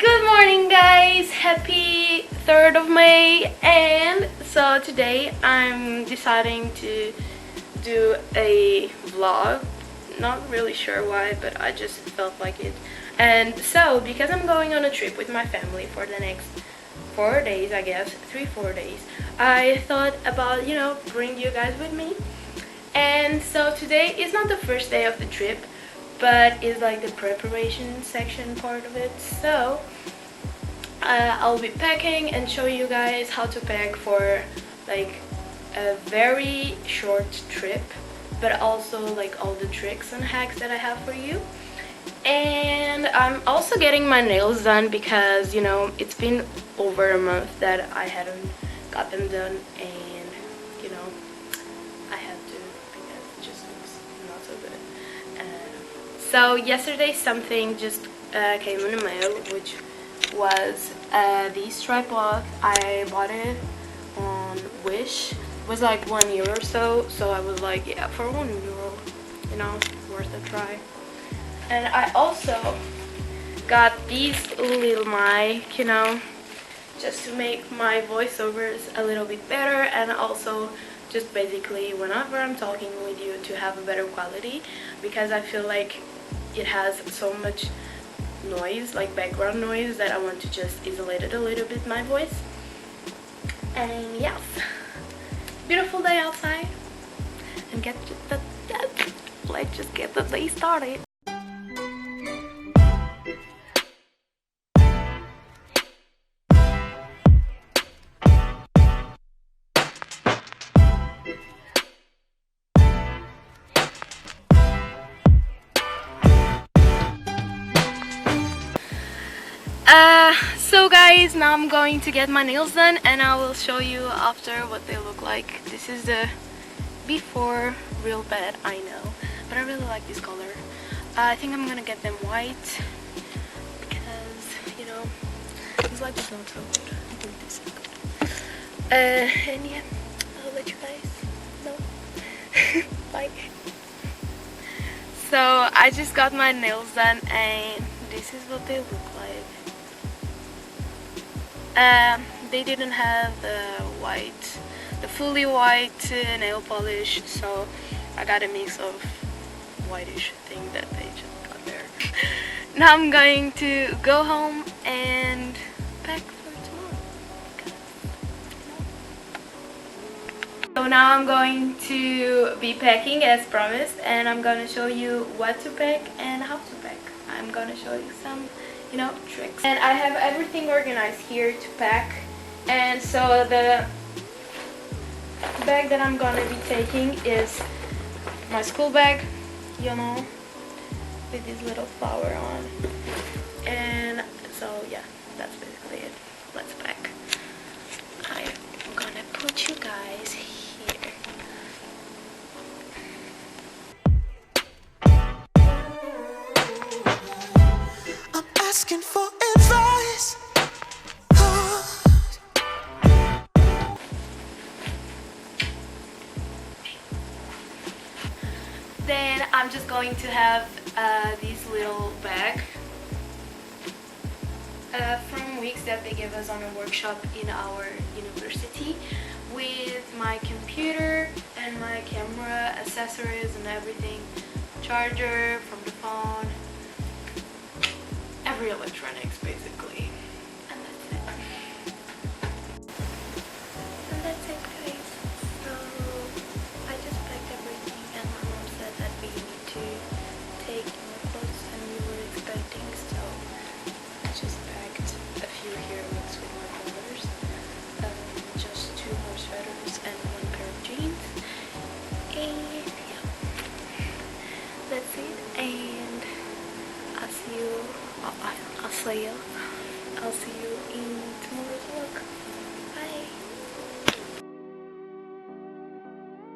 Good morning, guys. Happy 3rd of May. And so today I'm deciding to do a vlog. Not really sure why, but I just felt like it. And so because I'm going on a trip with my family for the next 4 days, I guess 3-4 days, I thought about, bring you guys with me. And so today is not the first day of the trip, but it's like the preparation section part of it. So I'll be packing and show you guys how to pack for like a very short trip, but also like all the tricks and hacks that I have for you. And I'm also getting my nails done because it's been over a month that I hadn't got them done, and I had to because it just looks not so good. So yesterday something just came in the mail, which was these tripod. I bought it on Wish. It was like €1 or so, so I was like, yeah, for €1, worth a try. And I also got these little mic, just to make my voiceovers a little bit better, and also just basically whenever I'm talking with you to have a better quality, because I feel like it has so much noise, like background noise, that I want to just isolate it a little bit, my voice. And yes, beautiful day outside, and let's just get the day started. So guys, now I'm going to get my nails done, and I will show you after what they look like. This is the before. Real bad, I know, but I really like this color. I think I'm gonna get them white because these light is not so good. I think this is good. And yeah, I'll let you guys know. Bye. So I just got my nails done, and this is what they look like. They didn't have the fully white nail polish, so I got a mix of whitish thing that they just got there. Now I'm going to go home and pack for tomorrow. So now I'm going to be packing as promised, and I'm going to show you what to pack and how to pack. I'm going to show you some tricks. And I have everything organized here to pack. And so the bag that I'm gonna be taking is my school bag, with this little flower on. And so yeah, that's basically it. Let's pack. I'm gonna put you guys here. I'm asking for advice. Then I'm just going to have this little bag from weeks that they give us on a workshop in our university, with my computer and my camera, accessories and everything, charger from the phone, every electronics basically. And that's it. And that's it, guys. So I just packed everything, and my mom said that we need to take more clothes than we were expecting, so I just packed a few here mixed with my colors. Just 2 more sweaters and 1 pair of jeans. And yeah, that's it. And I'll see you in tomorrow's vlog.